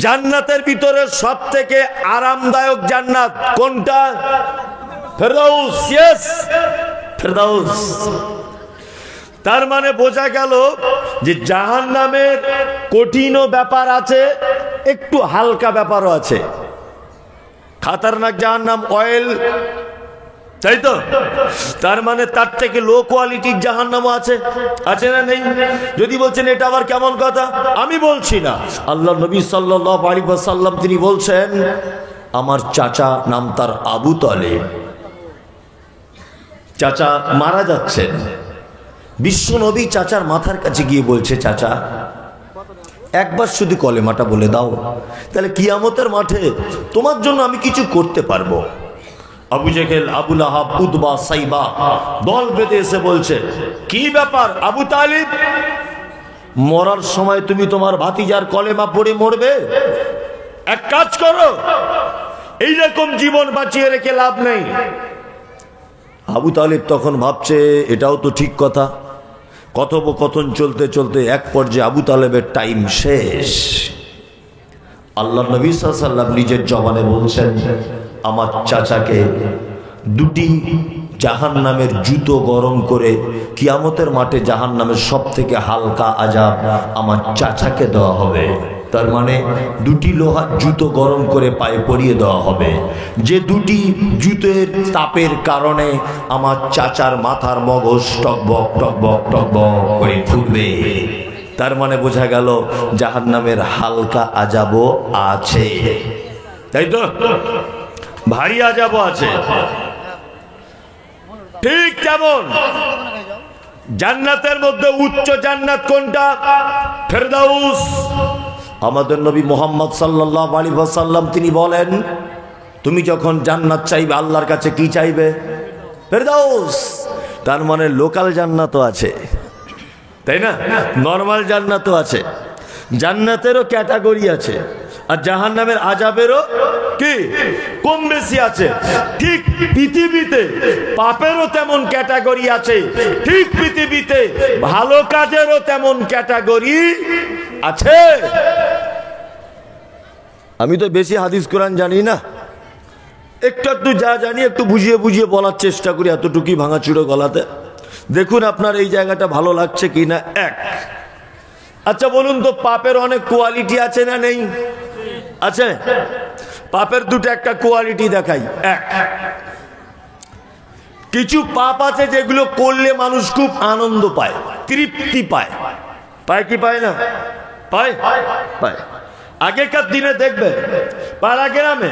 জান্নাতের ভিতরে সবথেকে আরামদায়ক জান্নাত কোনটা? ফেরদাউস। ইয়েস, ফেরদাউস। তার মানে বোঝা গেল যে জাহান্নামের কঠিনও ব্যাপার আছে, একটু হালকা ব্যাপারও আছে। খাতারনাক জাহান্নাম, অয়েল, তাই তো? তার মানে তার থেকে লো কোয়ালিটির জাহান্নামও আছে, আছে না নেই? যদি বলছেন এটা আবার কেমন কথা, আমি বলছি না, আল্লাহ নবী সাল্লাল্লাহু আলাইহি ওয়াসাল্লাম তিনি বলছেন, আমার চাচা নাম তার আবু তালেব, চাচা মারা যাচ্ছেন, বিশ্ব নবী চাচার মাথার কাছে গিয়ে বলছে, চাচা একবার শুধু কলেমাটা বলে দাও, তাহলে কিয়ামতের মাঠে তোমার জন্য আমি কিছু করতে পারবো। আবু জেহেল, আবু লাহাব, উতবা, সাইবা দল বেঁধে এসে বলছে, কি ব্যাপার আবু তালিব, মরার সময় তুমি তোমার ভাতিজার কলেমা পড়ে মরবে? এক কাজ করো, এইরকম জীবন বাঁচিয়ে রেখে লাভ নেই। আবু তালিব তখন ভাবছে এটাও তো ঠিক কথা। কথোপকথন চলতে চলতে এক পর্যায়ে আবু তালেবের টাইম শেষ। আল্লাহ নবী সাল্লাল্লাহু আলাইহি ওয়াসাল্লাম নিজের জবানে বলছেন, আমার চাচাকে দুটি জাহান্নামের জুতো গরম করে কিয়ামতের মাঠে জাহান্নামের সব থেকে হালকা আযাব আমার চাচাকে দেওয়া হবে। তার মানে দুটি লোহার জুতো গরম করে পায়ে পরিয়ে দেওয়া হবে, যে দুটি জুতের তাপের কারণে আমার চাচার মাথার মগজ টকবক টকবক টকবক করে ফুটবে। তার মানে বোঝা গেল জাহান্নামের হালকা আযাবও আছে, তাই তো? ভারী আযাবও আছে। ঠিক কেমন জান্নাতের মধ্যে উচ্চ জান্নাত কোনটা? ফেরদাউস। আমাদের নবী মুহাম্মদ সাল্লাল্লাহু আলাইহি ওয়াসাল্লাম তিনি বলেন, তুমি যখন জান্নাত চাইবে আল্লাহর কাছে কি চাইবে? ফেরদাউস। তার মানে লোকাল জান্নাতও আছে, তাই না? নরমাল জান্নাতও আছে। জান্নাতেরও ক্যাটাগরি আছে, আর জাহান্নামের আযাবেরও কি কম বেশি আছে। ঠিক পৃথিবীতে পাপেরও তেমন ক্যাটাগরি আছে, ঠিক পৃথিবীতে ভালো কাজেরও তেমন ক্যাটাগরি আছে। আমি তো বেশি হাদিস কোরআন জানি না, একটু একটু যা জানি একটু বুঝিয়ে বুঝিয়ে বলার চেষ্টা করি, এতটুকুই ভাঙাচুরো গলাতে। দেখুন আপনার এই জায়গাটা ভালো লাগছে কিনা। এক, আচ্ছা বলুন তো, পাপের অনেক কোয়ালিটি আছে না নেই? আছে। পাপের দুটো একটা কোয়ালিটি দেখাই। এক, কিছু পাপ আছে যেগুলো করলে মানুষ খুব আনন্দ পায়, তৃপ্তি পায়। পায় কি পায় না? পায়, পায়। আগেকার দিনে দেখবে পাড়া গ্রামে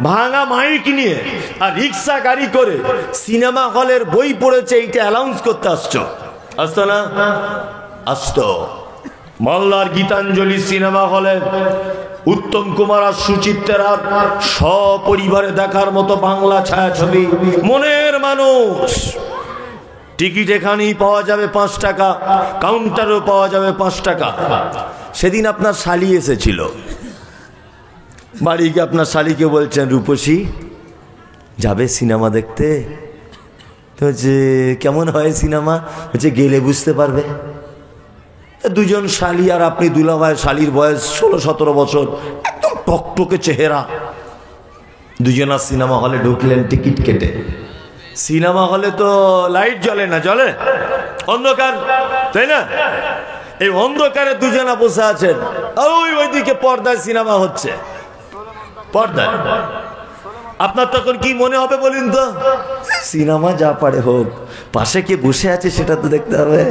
ভাঙা মাইক নিয়ে আর রিক্সা গাড়ি করে সিনেমা হলের বই পড়েছে, এইটা অ্যানাউন্স করতে আসছো, আসতো না? আসতো। মালদার গীতাঞ্জলি সিনেমা হলে উত্তম কুমার আর সুচিত্রার সপরিবারে দেখার মতো বাংলা ছায়াছবি মনের মানুষ। টিকিট এখানেই পাওয়া যাবে 5 টাকা, কাউন্টারেও পাওয়া যাবে 5 টাকা। সেদিন আপনার শালি এসেছিল বাড়ি গিয়ে, আপনার শালিকে বলছেন, রূপসী যাবে সিনেমা দেখতে? তো যে কেমন হয় সিনেমা? হচ্ছে গেলে বুঝতে পারবে। দুজন শালি আর আপনি দুলাভাই, শালির বয়স 16-17 বছর, একদম টকটকে চেহারা। দুজনা সিনেমা হলে ঢুকলেন টিকিট কেটে। সিনেমা হলে তো লাইট জ্বলে না, জ্বলে অন্ধকার, তাই না? এই অন্ধকারে দুজনা বসে আছেন, ওইদিকে পর্দায় সিনেমা হচ্ছে, পর্দায়। আপনার তখন কি মনে হবে বলুন তো? সিনেমা যা পারে হোক, পাশে কে বসে আছে সেটা তো দেখতে হবে।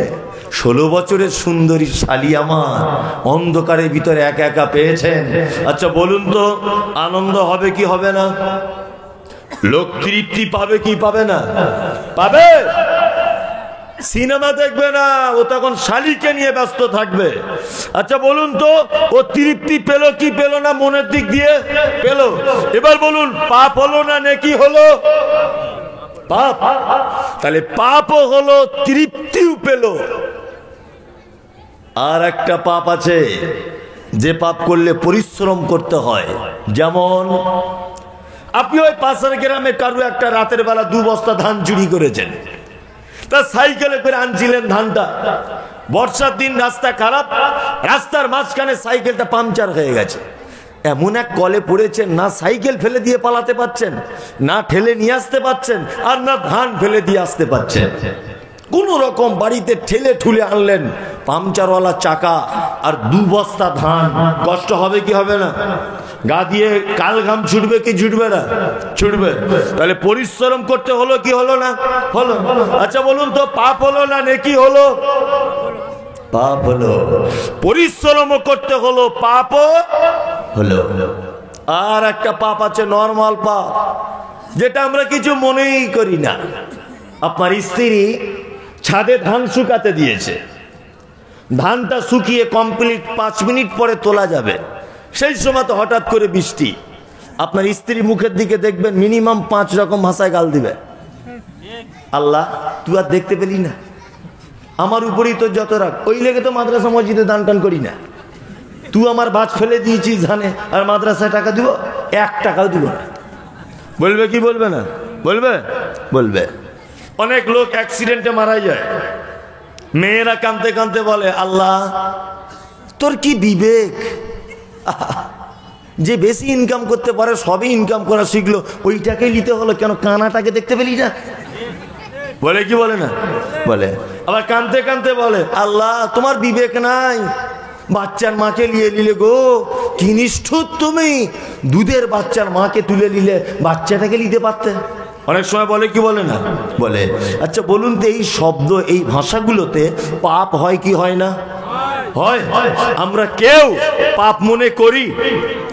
16 বছরের সুন্দরী শালি আমার অন্ধকারের ভিতরে একা একা পেয়েছেন। আচ্ছা বলুন তো, আনন্দ হবে কি হবে না? লোক তৃপ্তি পাবে কি পাবে না? পাবে। সিনেমা দেখবে না, ও তখন শালিকে নিয়ে ব্যস্ত থাকবে। আচ্ছা বলুন তো, ও তৃপ্তি পেল কি পেল না? মনের দিক দিয়ে পেল। এবার বলুন, পাপ হলো না নেকি হলো? পাপ। তাহলে পাপও হলো, তৃপ্তিও পেল। আর একটা পাপ আছে, যে পাপ করলে পরিশ্রম করতে হয়। যেমন আপনি ওই পাশের গ্রামে কারো একটা রাতের বেলা 2 বস্তা ধান চুরি করেছেন, তা সাইকেলে করে আনছিলেন ধানটা। বর্ষার দিন, রাস্তা খারাপ, রাস্তার মাঝখানে সাইকেলটা পাংচার হয়ে গেছে। এমন এক কলে পড়েছেন, না সাইকেল ফেলে দিয়ে পালাতে পারছেন, না ঠেলে নিয়ে আসতে পারছেন, আর না ধান ফেলে দিয়ে আসতে পারছেন। কোন রকম বাড়িতে ঠেলে ঠুলে আনলেন পাংচারওয়ালা চাকা আর 2 বস্তা ধান। কষ্ট হবে কি হবে না? গা দিয়ে কাল ঘাম ছুটবে কি ছুটবে না? ছুটবে। তাহলে পরিশ্রম করতে হলো কি হলো না? হলো। আচ্ছা বলুন তো, পাপ হলো না নেকি হলো? পাপ হলো। পরিশ্রমও করতে হলো, পাপও হলো। আর একটা পাপ আছে, নরমাল পাপ, যেটা আমরা কিছু মনেই করি না। আপনার স্ত্রী ছাদে ধান শুকাতে দিয়েছে, ধানটা শুকিয়ে কমপ্লিট 5 মিনিট পরে তোলা যাবে, সেই সময় তো হঠাৎ করে বৃষ্টি। আপনার স্ত্রী মুখের দিকে দেখবেন মিনিমাম 5 রকম ভাষায় গাল দিবে। আল্লাহ, তুই আর দেখতে পেলি না? আমার উপরেই তো যত রাখ, ওই লেগে তো মাদ্রাসা মসজিদে দান টান করি না। তুই আমার বাজ ফেলে দিয়েছিস ধানে, আর মাদ্রাসায় টাকা দিব? 1 টাকাও দিব না। বলবে কি বলবে না? বলবে, বলবে। অনেক লোক অ্যাক্সিডেন্টে মারা যায়, মেয়েরা কাঁদতে কাঁদতে বলে, আল্লাহ তোর কি বিবেক, যে বেশি ইনকাম করতে পারে সবই ইনকাম করা শিখলো, ওইটাকে নিতে হলো কেন? কানাটাকে দেখতে পেলি না? বলে কি বলে না? বলে। আবার কাঁদতে কাঁদতে বলে, আল্লাহ তোমার বিবেক নাই, বাচ্চার মাকে নিয়ে নিলে গো, কি নিষ্ঠুর তুমি, দুধের বাচ্চার মাকে তুলে নিলে, বাচ্চাটাকে নিতে পারতে। অনেক সময় বলে কি বলে না? বলে। আচ্ছা বলুন তো, এই শব্দ, এই ভাষাগুলোতে পাপ হয় কি হয় না? হয়। আমরা কেউ পাপ মনে করি?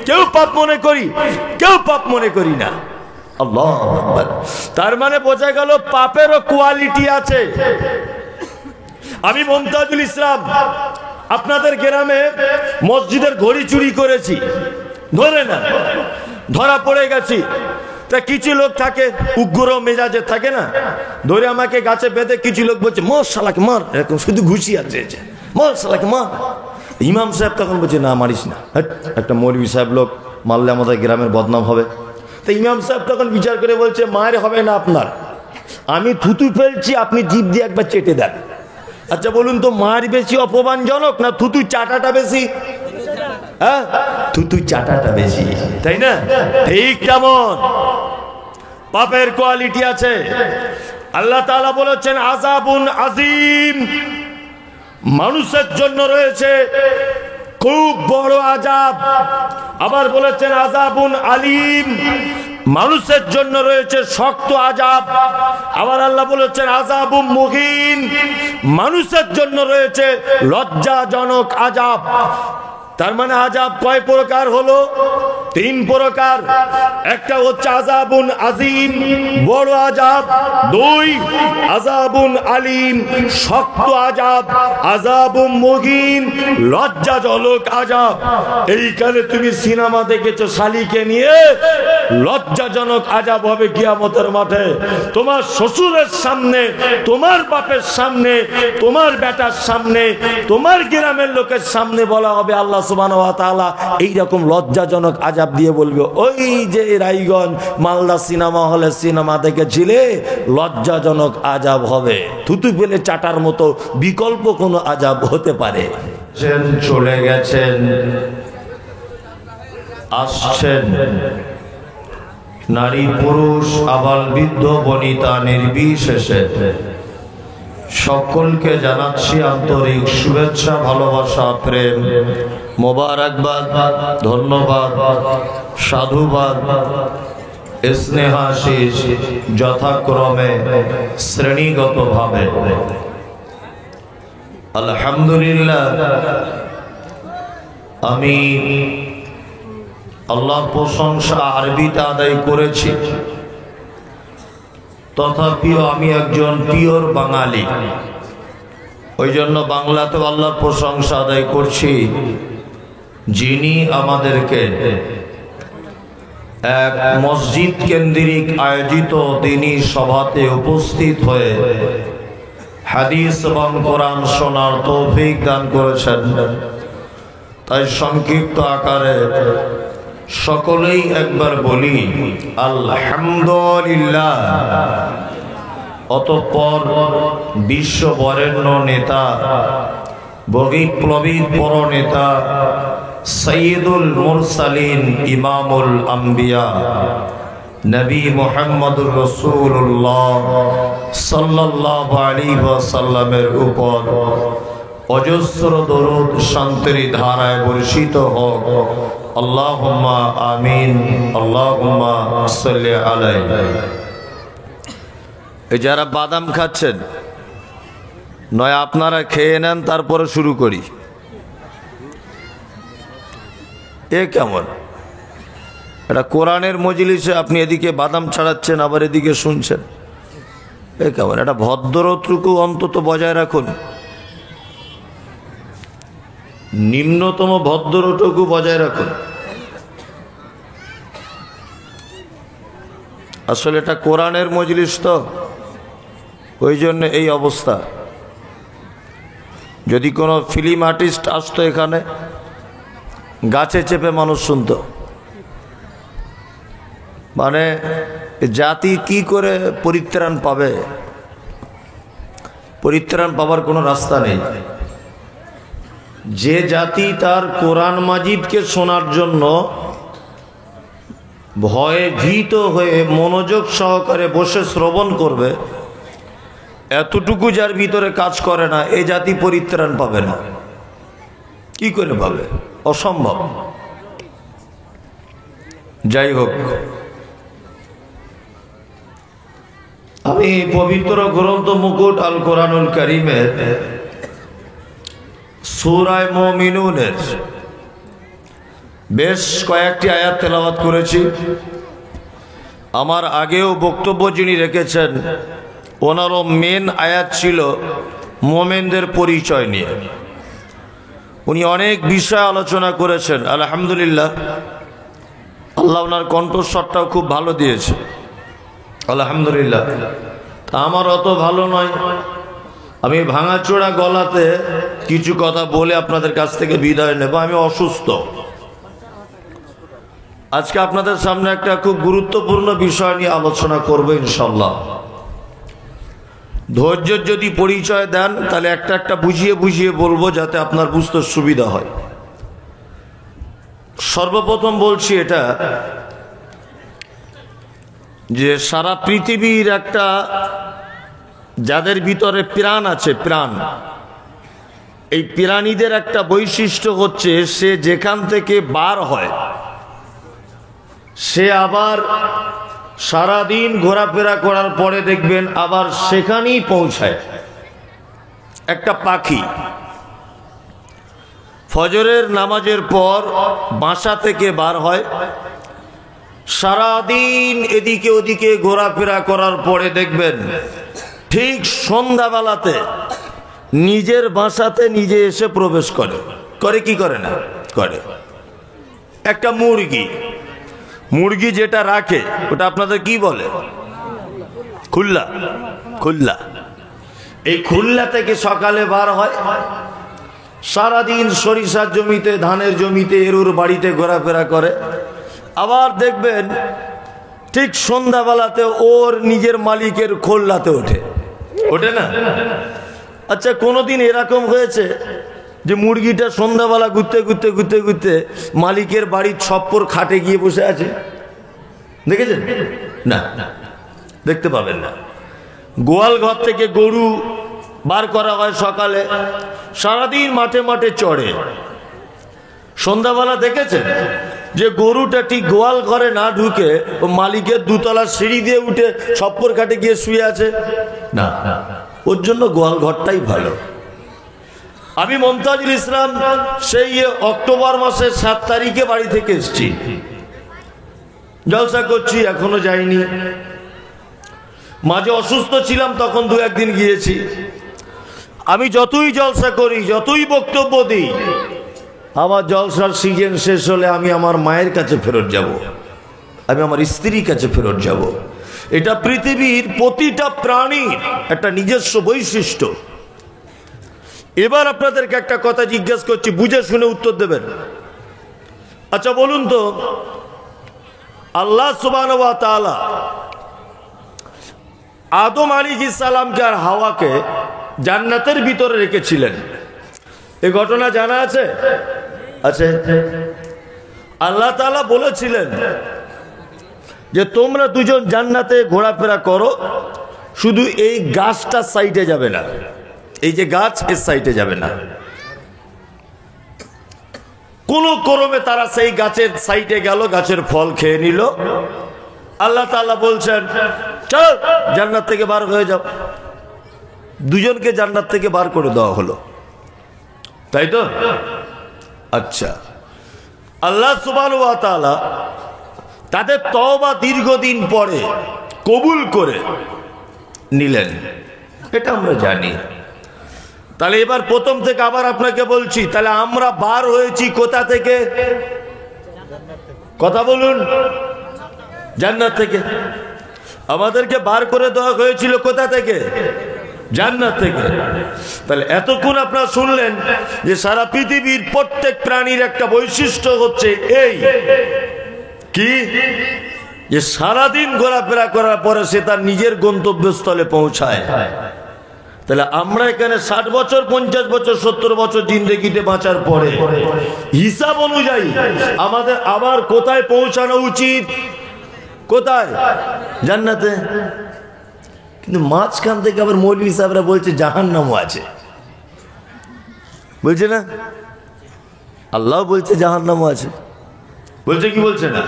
কেউ পাপ মনে করি? কেউ পাপ মনে করি না। আল্লাহ আকবার। তার মানে বোঝা গেল পাপেরও কোয়ালিটি আছে। আমি মমতাজুল ইসলাম আপনাদের গ্রামে মসজিদের ঘড়ি চুরি করেছি, ধরে না, ধরা পড়ে গেছি। তা কিছু লোক থাকে উগ্র মেজাজে, থাকে না, ধরে আমাকে গাছে বেঁধে কিছু লোক বলছে, মর শালাকে মার, এরকম শুধু ঘুষি আছে, মর শালাকে মার। ইমাম সাহেব তখন বলছে, না মারিস না, একটা মৌলভী সাহেব লোক মারলে আমাদের গ্রামের বদনাম হবে। তো ইমাম সাহেব তখন বিচার করে বলছে, মার হবে না আপনার, আমি থুতু ফেলছি, আপনি জিভ দিয়ে একবার চেটে দেন। আচ্ছা বলুন তো, মার বেশি অপমানজনক না থুতু চাটাটা বেশি? হ্যাঁ, থুতু চাটাটা বেশি, তাই না? ঠিক কেমন পাপের কোয়ালিটি আছে। আল্লাহ তাআলা বলেছেন আযাবুন আযীম, মানুষের জন্য রয়েছে খুব বড় আযাব। আবার বলেছেন আযাবুন আলীম, মানুষের জন্য রয়েছে শক্ত আযাব। আবার আল্লাহ বলেছেন আযাবুম মুহিন, মানুষের জন্য রয়েছে লজ্জাজনক আযাব। তার মানে আযাব কয় প্রকার হলো? 3 প্রকার। একটা হচ্ছে আযাবুন আযীম, বড় আযাব। 2 আযাবুন আলীম, শক্ত আযাব। আযাবুম মুহিন, লজ্জাজনক আযাব। এইখানে তুমি সিনেমা দেখেছো, শালিকে নিয়ে লজ্জাজনক আযাব হবে কিয়ামতের মাঠে। তোমার শ্বশুরের সামনে, তোমার বাপের সামনে, তোমার বেটার সামনে, তোমার গ্রামের লোকের সামনে বলা হবে, আল্লাহ সুবহানাহু ওয়া তাআলা এইরকম লজ্জাজনক আযাব দিয়ে বলবে, ওই যে রায়গঞ্জ মালদা সিনেমা হলে সিনেমা দেখেছিলে, লজ্জাজনক আযাব হবে। থুতু ফেলে চাটার মতো বিকল্প কোনো আযাব হতে পারে। চলে গেছেন, আসছেন, নারী পুরুষ আবাল বৃদ্ধ বনিতা নির্বিশেষে সকলকে জানাচ্ছি আন্তরিক শুভেচ্ছা, ভালোবাসা, প্রেম, মোবারকবাদ, ধন্যবাদ, সাধুবাদ, স্নেহাশিস যথাক্রমে শ্রেণীগতভাবে। আলহামদুলিল্লাহ, আমি আল্লাহর প্রশংসা আরবিতে আদায় করেছি, তথাপিও আমি একজন পিওর বাঙালি, ওই জন্য বাংলাতেও আল্লাহর প্রশংসা আদায় করছি, যিনি আমাদেরকে এক মসজিদ কেন্দ্রিক আয়োজিত দ্বীনি সভাতে উপস্থিত হয়ে হাদিস এবং কোরআন শোনার তৌফিক দান করেছেন। তাই সংক্ষিপ্ত আকারে সকলেই একবার বলি আলহামদুলিল্লাহ। অতঃপর বিশ্ব বরেণ্য নেতা, বিপ্লবী পরনেতা সৈয়দুল মুরসালিন ইমামুল আম্বিয়া নবী মুহাম্মদুর রাসূলুল্লাহ সাল্লাল্লাহু আলাইহি ওয়াসাল্লামের উপর অজস্র দরুদ শান্তির ধারায় বর্ষিত হোক। আল্লাহুম্মা আমিন। আল্লাহুম্মা সাল্লি আলাইহি। এই যারা বাদাম খাচ্ছেন, নয় আপনারা খেয়ে নেন, তারপরে শুরু করি। এ কেমন? এটা কোরআনের মজলিসে আপনি এদিকে বাদাম ছাড়াচ্ছেন, আবার এদিকে শুনছেন। এ কেমন? এটা ভদ্রটুকু অন্তত বজায় রাখুন, নিম্নতম ভদ্রটুকু বজায় রাখুন। আসলে এটা কোরআনের মজলিস, তো ওই জন্য এই অবস্থা। যদি কোনো ফিল্ম আর্টিস্ট আসতো এখানে, গাছে চেপে মানুষ শুনত। মানে জাতি কি করে পরিত্রাণ পাবে? পরিত্রাণ পাবার কোনো রাস্তা নেই। যে জাতি তার কোরআন মাজিদকে শোনার জন্য ভয়ে ভীত হয়ে মনোযোগ সহকারে বসে শ্রবণ করবে, এতটুকু যার ভিতরে কাজ করে না, এই জাতি পরিত্রাণ পাবে না। কি করে পাবে? অসম্ভব। যাই হোক, আমি পবিত্র গ্রন্থ মুকুট আল কোরআনুল কারীমের সূরা মুমিনুনের বেশ কয়েকটি আয়াত তেলাওয়াত করেছি। আমার আগেও বক্তব্য যিনি রেখেছেন, ওনারও মেন আয়াত ছিল মুমিনদের পরিচয় নিয়ে। উনি অনেক বিষয় আলোচনা করেছেন। আলহামদুলিল্লাহ, আল্লাহ ওনার কণ্ঠস্বরটাও খুব ভালো দিয়েছে। আলহামদুলিল্লাহ। আমার অত ভালো নয়, আমি ভাঙাচোরা গলাতে কিছু কথা বলে আপনাদের কাছ থেকে বিদায় নেব। আমি অসুস্থ। আজকে আপনাদের সামনে একটা খুব গুরুত্বপূর্ণ বিষয় নিয়ে আলোচনা করব ইনশাল্লাহ। ধৈর্যের যদি পরিচয় দেন, তাহলে একটা একটা বুঝিয়ে বুঝিয়ে বলবো, যাতে আপনার বুঝতে সুবিধা হয়। সর্বপ্রথম বলছি এটা, যে সারা পৃথিবীর একটা, যাদের ভিতরে প্রাণ আছে, প্রাণ, এই প্রাণীদের একটা বৈশিষ্ট্য হচ্ছে, সে যেখান থেকে বার হয় সে আবার সারাদিন ঘোরাফেরা করার পরে দেখবেন আবার সেখানেই পৌঁছায়। একটা পাখি ফজরের নামাজের পর বাসা থেকে বার হয়, সারাদিন এদিকে ওদিকে ঘোরাফেরা করার পরে দেখবেন ঠিক সন্ধ্যাবেলাতে নিজের বাসাতে নিজে এসে প্রবেশ করে। করে কি করে না? করে। একটা মুরগি যেটা রাখে, ওটা আপনাদের কি বলে? খুল্লা। খুল্লা। এই খুল্লা থেকে সকালে বার হয়, সারাদিন সরিষার জমিতে, ধানের জমিতে, এরুর বাড়িতে ঘোরাফেরা করে। আবার দেখবেন ঠিক সন্ধ্যাবেলাতে ওর নিজের মালিকের খোল্লাতে ওঠে না? আচ্ছা, কোনোদিন এরকম হয়েছে যে মুরগিটা সন্ধ্যাবেলা ঘুরতে ঘুরতে ঘুরতে ঘুরতে মালিকের বাড়ির ছপ্পর খাটে গিয়ে বসে আছে? দেখেছেন? না, দেখতে পাবেন না। গোয়াল ঘর থেকে গরু বার করা হয় সকালে, সারাদিন মাঠে মাঠে চড়ে। সন্ধ্যাবেলা দেখেছেন যে গরুটা ঠিক গোয়াল ঘরে না ঢুকে ও মালিকের দুতলা সিঁড়ি দিয়ে উঠে ছপ্পর খাটে গিয়ে শুয়ে আছে? না, ওর জন্য গোয়াল ঘরটাই ভালো। আমি মমতাজুল ইসলাম সেই অক্টোবর মাসের 7 তারিখে বাড়ি থেকে এসেছি, জলসা করছি, এখনো যাইনি। মাঝে অসুস্থ ছিলাম, তখন 2-1 দিন গিয়েছি। আমি যতই জলসা করি, যতই বক্তব্য দিই, আমার জলসার সিজন শেষ হলে আমি আমার মায়ের কাছে ফেরত যাব, আমি আমার স্ত্রীর কাছে ফেরত যাব। এটা পৃথিবীর প্রতিটা প্রাণীর একটা নিজস্ব বৈশিষ্ট্য। এবার আপনাদেরকে একটা কথা জিজ্ঞেস করছি, বুঝে শুনে উত্তর দেবেন। আচ্ছা বলুন তো, আল্লাহ সুবহানাহু ওয়া তাআলা আদম আলাইহিস সালামকে আর হাওয়াকে জান্নাতের ভিতরে রেখেছিলেন, এই ঘটনা জানা আছে? আছে। আল্লাহ তাআলা বলেছিলেন যে তোমরা দুজন জান্নাতে ঘোরাফেরা করো, শুধু এই গাছটা সাইডে যাবে না, এই যে গাছ এর সাইডে যাবে না। কোন ক্রমে তারা সেই গাছের সাইডে গেল, গাছের ফল খেয়ে নিল। আল্লাহ তাআলা বলছেন চল জান্নাত থেকে বার হয়ে যাও। দুজনকে জান্নাত থেকে বার করে দেওয়া হলো, তাই তো? আচ্ছা, আল্লাহ সুবহানাহু ওয়া তাআলা তাদের তওবা দীর্ঘদিন পরে কবুল করে নিলেন, এটা আমরা জানি। তাহলে এবার প্রথম থেকে আবার আপনাকে বলছি, তাহলে আমরা বার হয়েছি কোথা থেকে? কথা বলুন, জান্নাত থেকে। আমাদেরকে বার করে দেওয়া হয়েছিল কোথা থেকে? জান্নাত থেকে। তাহলে এতক্ষণ আপনারা শুনলেন যে সারা পৃথিবীর প্রত্যেক প্রাণীর একটা বৈশিষ্ট্য হচ্ছে এই, কি? যে সারাদিন ঘোরাফেরা করার পরে সে তার নিজের গন্তব্যস্থলে পৌঁছায়। তাহলে আমরা এখানে 60 বছর, 50 বছর, 70 বছর জিন্দেগিতে বাঁচার পরে হিসাব অনুযায়ী আমাদের আবার কোথায় পৌঁছানো উচিত? কোথায়? জান্নাতে। কিন্তু মাঝখান থেকে আবার মৌলভী সাহেবরা বলছে জাহান্নামও আছে, বলছে না? আল্লাহ বলছে জাহান্নামও আছে, বলছে কি বলছে না?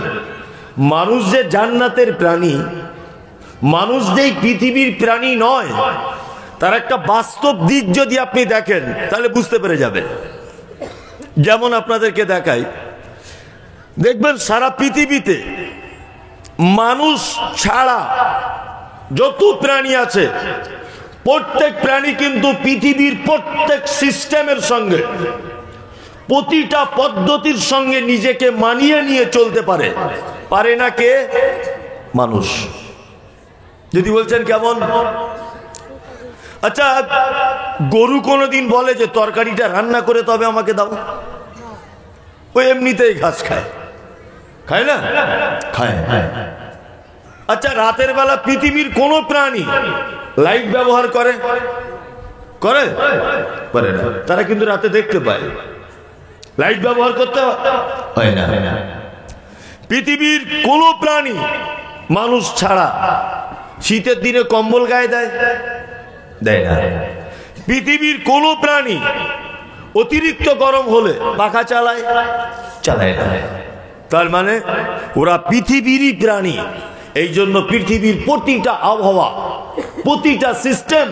মানুষ যে জান্নাতের প্রাণী, মানুষ যে পৃথিবীর প্রাণী নয়, তার একটা বাস্তব দিক যদি আপনি দেখেন তাহলে বুঝতে পেরে যাবেন। যেমন আপনাদেরকে দেখাই, দেখবেন সারা পৃথিবীতে মানুষ ছাড়া যত প্রাণী আছে, প্রত্যেক প্রাণী কিন্তু পৃথিবীর প্রত্যেক সিস্টেমের সঙ্গে, প্রতিটা পদ্ধতির সঙ্গে নিজেকে মানিয়ে নিয়ে চলতে পারে। পারে না কে? মানুষ। যদি বলছেন কেমন? আচ্ছা, গরু কোনোদিন বলে যে তরকারিটা রান্না করে তবে আমাকে দাও? ওই এমনিতেই ঘাস খায়, খায় না? খায়। আচ্ছা, রাতের বেলা পৃথিবীর কোন প্রাণী লাইট ব্যবহার করে? করে? পারে না। তারা কিন্তু রাতে দেখতে পায়, লাইট ব্যবহার করতে হয় না। পৃথিবীর কোন প্রাণী মানুষ ছাড়া শীতের দিনে কম্বল গায়ে দেয়? দেয় না। পৃথিবীর কোন প্রাণী অতিরিক্ত গরম হলে পাখা চালায়? চালায় না। তার মানে ওরা পৃথিবীরই প্রাণী। এই জন্য পৃথিবীর প্রতিটা আবহাওয়া, প্রতিটা সিস্টেম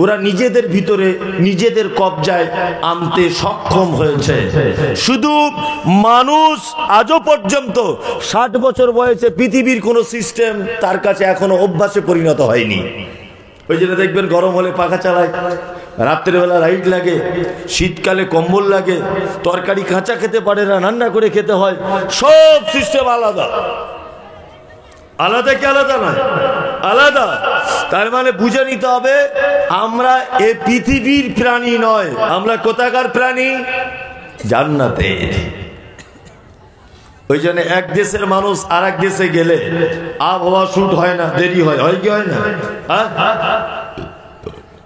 ওরা নিজেদের ভিতরে, নিজেদের কবজায় আনতে সক্ষম হয়েছে। শুধু মানুষ আজও পর্যন্ত 60 বছর বয়সে পৃথিবীর কোন সিস্টেম তার কাছে এখনো অভ্যাসে পরিণত হয়নি। ওই জন্য দেখবেন গরম হলে পাখা চালায়, রাত্রেবেলা লাইট লাগে, শীতকালে কম্বল লাগে, তরকারি কাঁচা খেতে পারে না, রান্না করে খেতে হয়। সব সিস্টেম আলাদা। আলাদা কি আলাদা নয়? আলাদা। তার মানে বুঝে নিতে হবে আমরা এ পৃথিবীর প্রাণী নয়, আমরা কোথাকার প্রাণী? জান্নাতের। ওই জন্য এক দেশের মানুষ আর এক দেশে গেলে আবহাওয়া শুট হয় না, দেরি হয়। হয় কি হয় না?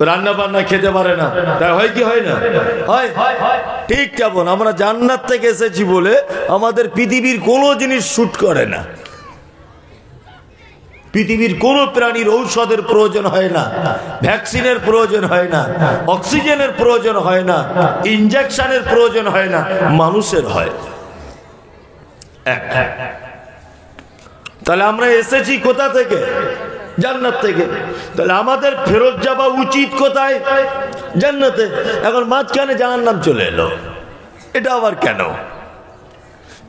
রান্না বান্না খেতে পারে না, তাই হয় কি হয় না? হয়। ঠিক কেমন আমরা জান্নাত থেকে এসেছি বলে আমাদের পৃথিবীর কোনো জিনিস শুট করে না। পৃথিবীর কোন প্রাণীর ঔষধের প্রয়োজন হয় না, ভ্যাকসিনের প্রয়োজন হয় না, অক্সিজেনের প্রয়োজন হয় না, ইনজেকশনের প্রয়োজন হয় না, মানুষের হয়। তাহলে আমরা এসেছি কোথা থেকে? জান্নাত থেকে। তাহলে আমাদের ফেরত যাওয়া উচিত কোথায়? জান্নাতে। এখন মাঝখানে জাহান্নাম চলে এলো, এটা আবার কেন?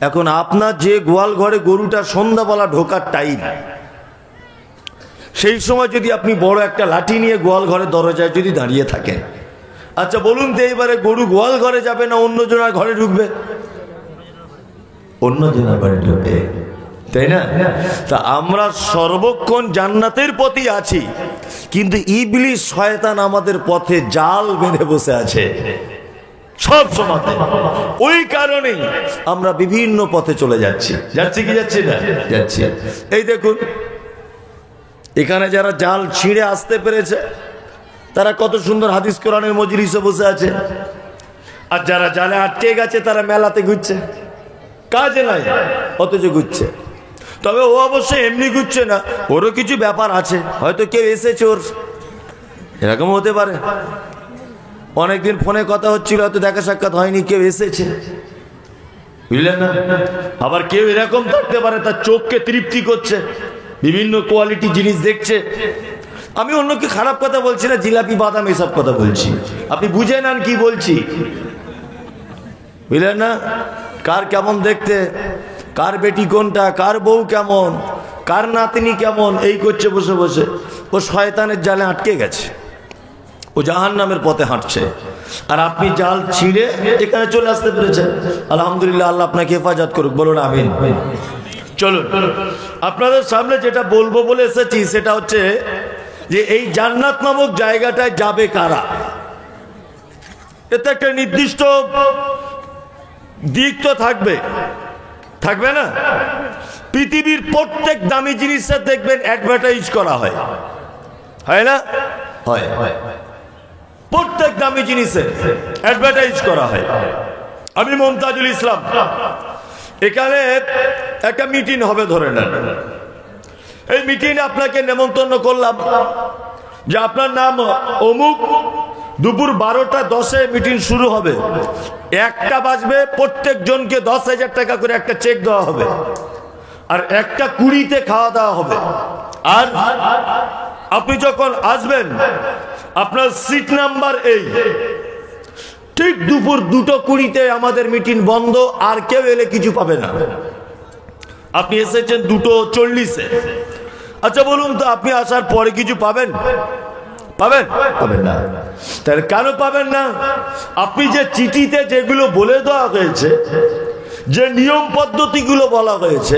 এখন আপনার যে গোয়াল ঘরে গরুটা সন্ধ্যাবেলা ঢোকার টাইম, সেই সময় যদি আপনি বড় একটা লাঠি নিয়ে গোয়াল ঘরের দরজায় যদি দাঁড়িয়ে থাকেন, আচ্ছা বলুন তো এইবারে গরু গোয়াল ঘরে যাবে না অন্য জনের ঘরে ঢুকবে? অন্য জনের ঘরে ঢুকবে, তাই না? তা আমরা সর্বক্ষণ জান্নাতের পথে আছি, কিন্তু ইবলিস শয়তান আমাদের পথে জাল বেঁধে বসে আছে সব সময়। ওই কারণেই আমরা বিভিন্ন পথে চলে যাচ্ছি। যাচ্ছি কি যাচ্ছি না? যাচ্ছি। এই দেখুন এখানে যারা জাল ছিঁড়ে আসতে পেরেছে তারা কত সুন্দর হাদিস কোরআনের মজলিসে বসে আছে। আর যারা জালে আটকে গেছে তারা মেলাতে ঘুরছে, কাজে নাই অথচ ঘুরছে। তবে ও অবশ্যই এমনি ঘুরছে না, ওরও কিছু ব্যাপার আছে, হয়তো কেউ এসেছে ওর, এরকম হতে পারে। অনেকদিন ফোনে কথা হচ্ছিল, হয়তো দেখা সাক্ষাৎ হয়নি, কেউ এসেছে, বুঝলেন না। আবার কেউ এরকম থাকতে পারে তার চোখকে তৃপ্তি করছে, বিভিন্ন কোয়ালিটি জিনিস দেখছে। আমি অন্যকে খারাপ কথা বলছি না, জিলাপি বাদাম এসব কথা বলছি, আপনি বুঝে নেন কি বলছি, বুঝলেন না। কার কেমন দেখতে, কার বেটি কোনটা, কার বউ কেমন, কার নাতনি কেমন, এই করছে বসে বসে। ও শয়তানের জালে আটকে গেছে, ও জাহান্নামের পথে হাঁটছে, আর আপনি জাল ছিঁড়ে এখানে চলে আসতে পেরেছেন। আলহামদুলিল্লাহ, আল্লাহ আপনাকে হেফাজত করুক, বলুন আমিন। চলুন, আপনাদের সামনে যেটা বলবো বলে এসেছি সেটা হচ্ছে যে এই জান্নাত নামক জায়গাটায় যাবে কারা। এতে একটা নির্দিষ্ট দিক তো থাকবে, থাকবে না। পৃথিবীর প্রত্যেক দামি জিনিসের দেখবেন অ্যাডভার্টাইজ করা হয়, হয় না? হয়। প্রত্যেক দামি জিনিসের অ্যাডভার্টাইজ করা হয়। আমি মমতাজুল ইসলাম, এখানে একটা মিটিং হবে ধরে নেন, এই মিটিংয়ে আপনাকে নেমন্তন্ন করলাম যে আপনার নাম অমুক, দুপুর 12:10 মিটিং শুরু হবে, 1টা বাজবে, প্রত্যেক জনকে 10,000 টাকা করে একটা চেক দেওয়া হবে, আর 1:20 খাওয়া দাওয়া হবে। আর আপনি যখন আসবেন আপনার সিট নাম্বার এই, ঠিক দুপুর 2:20 আমাদের মিটিং বন্ধ, আর কেউ এলে কিছু পাবে না। আপনি এসেছেন 2:40-এ, আচ্ছা বলুন তো আপনি আসার পরে কিছু পাবেন? পাবেন? পাবেন না। তাহলে কেন পাবেন না? আপনি যে চিঠিতে যেগুলো বলে দেওয়া হয়েছে, যে নিয়ম পদ্ধতিগুলো বলা হয়েছে,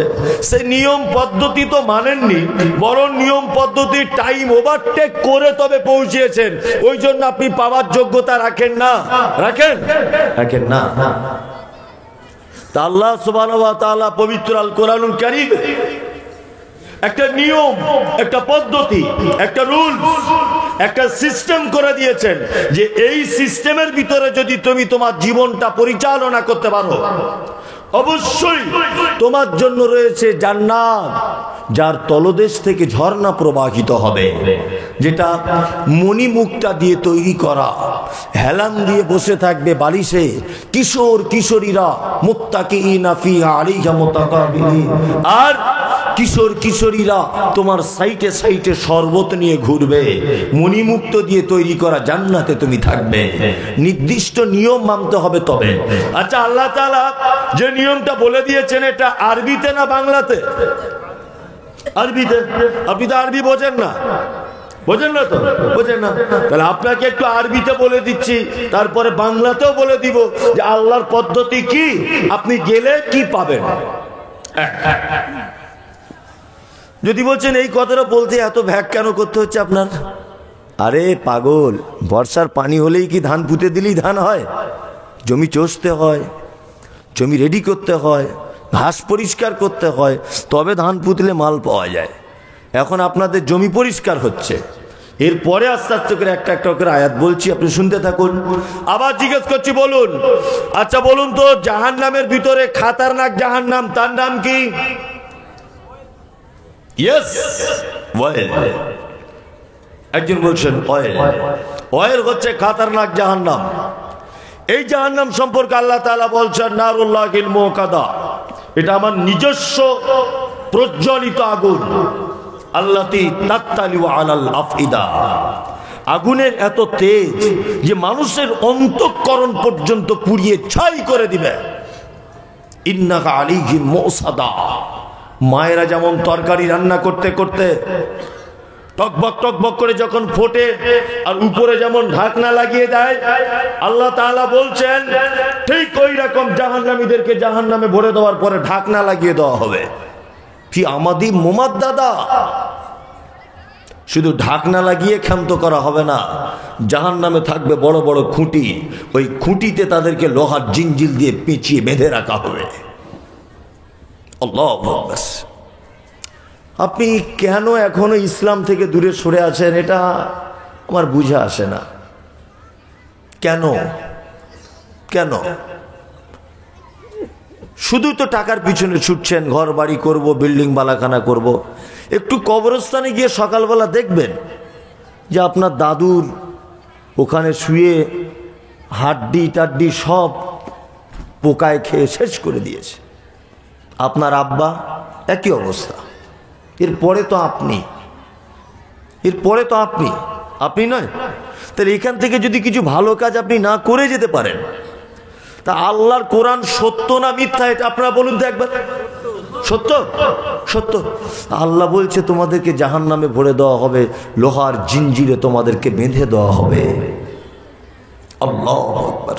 সেই নিয়ম পদ্ধতি তো মানেননি, বরং নিয়ম পদ্ধতির টাইম ওভারটেক করে তবে পৌঁছিয়েছেন। ওই জন্য আপনি পাওয়ার যোগ্যতা রাখেন না। রাখেন? রাখেন না। তা আল্লাহ সুবহানাহু ওয়া তাআলা পবিত্র আল কোরআনুল কারীম একটা নিয়ম, একটা পদ্ধতি, একটা রুল, একটা সিস্টেম করে দিয়েছেন, যে এই সিস্টেমের ভিতরে যদি তুমি তোমার জীবনটা পরিচালনা করতে পারো, অবশ্যই তোমার জন্য রয়েছে জান্নাত, যার তলদেশ থেকে ঝর্ণা প্রবাহিত হবে, যেটা মণিমুক্তা দিয়ে তৈরি করা, হেলান দিয়ে বসে থাকবে বালিশে কিশোর কিশোরীরা, মুত্তাকিইনা ফিহা আলাইহা মুতাকাবিলিন। আর কিশোর কিশোরীরা তোমার সাইটে সাইটে শরবত নিয়ে ঘুরবে, মণিমুক্ত দিয়ে তৈরি করা জান্নাতে তুমি থাকবে। নির্দিষ্ট নিয়ম মানতে হবে তবে। আচ্ছা, আল্লাহ তাআলা যে নিয়মটা বলে দিয়েছেন, এটা আরবিতে না বাংলাতে? আরবিতে। আপনি তো আরবি বোঝেন না, বোঝেন না তো? বোঝেন না? তাহলে আপনাকে একটু আরবিতে বলে দিচ্ছি, তারপরে বাংলাতেও বলে দিব যে আল্লাহর পদ্ধতি কি, আপনি গেলে কি পাবেন। যদি বলছেন এই কথাটা বলতে এত ভ্যাক কেন করতে হচ্ছে আপনার, আরে পাগল, বর্ষার পানি হলেই কি ধান পুঁতে দিলেই ধান হয়? জমি চষতে হয়, জমি রেডি করতে হয়, ঘাস পরিষ্কার করতে হয়, তবে ধান পুঁতলে মাল পাওয়া যায়। এখন আপনাদের জমি পরিষ্কার হচ্ছে, এরপরে আস্তে আস্তে করে একটা একটা করে আয়াত বলছি, আপনি শুনতে থাকুন। আবার জিজ্ঞেস করছি, বলুন, আচ্ছা বলুন তো, জাহান্নামের ভিতরে খাতারনাক জাহান্নাম, তার নাম কি? Yes, oil. একজন বলছেন অয়েল। অয়েল হচ্ছে খাতারনাক জাহান্নাম। এই জাহান্নাম সম্পর্কে আল্লাহ তাআলা বলছেন নারুল্লাহিল মুকাদা, এটা আমার নিজস্ব প্রজ্বলিত আগুন, আল্লাতী তাত্তালিউ আলাল আফইদা। আগুনের এত তেজ যে মানুষের অন্তঃকরণ পর্যন্ত পুড়িয়ে ছাই করে দিবে। ইন্নাকা আলাইহিম মুসাদা, মায়েরা যেমন তরকারি রান্না করতে করতে টকবক টকবক করে যখন ফোটে আর উপরে যেমন ঢাকনা লাগিয়ে দেয়, আল্লাহ তাআলা বলছেন ঠিক ওই রকম জাহান্নামীদেরকে জাহান্নামে ভরে দেওয়ার পরে ঢাকনা লাগিয়ে দেওয়া হবে। কি আমাদি মুমাদ্দাদা, শুধু ঢাকনা লাগিয়ে ক্ষান্ত করা হবে না, জাহান্নামে থাকবে বড় বড় খুঁটি, ওই খুঁটিতে তাদেরকে লোহার জিঞ্জিল দিয়ে পেঁচিয়ে বেঁধে রাখা হবে। আল্লাহু আকবার। আপনি কেন এখনো ইসলাম থেকে দূরে সরে আছেন, এটা আমার বুঝে আসে না। কেন কেন? শুধু তো টাকার পিছনে ছুটছেন, ঘর বাড়ি করব, বিল্ডিং বালাখানা করব। একটু কবরস্থানে গিয়ে সকালবেলা দেখবেন যে আপনার দাদুর ওখানে শুয়ে হাড্ডি টাড্ডি সব পোকায় খেয়ে শেষ করে দিয়েছে। আপনার আব্বা একই অবস্থা। এরপরে তো আপনি আপনি নয়। তাহলে এখান থেকে যদি কিছু ভালো কাজ আপনি না করে যেতে পারেন, তা আল্লাহর কোরআন সত্য না মিথ্যা এটা আপনারা বলুন তো একবার। সত্য, সত্য। আল্লাহ বলছে তোমাদেরকে জাহান্নামে ভরে দেওয়া হবে, লোহার জিঞ্জিরে তোমাদেরকে বেঁধে দেওয়া হবে। আল্লাহু আকবার।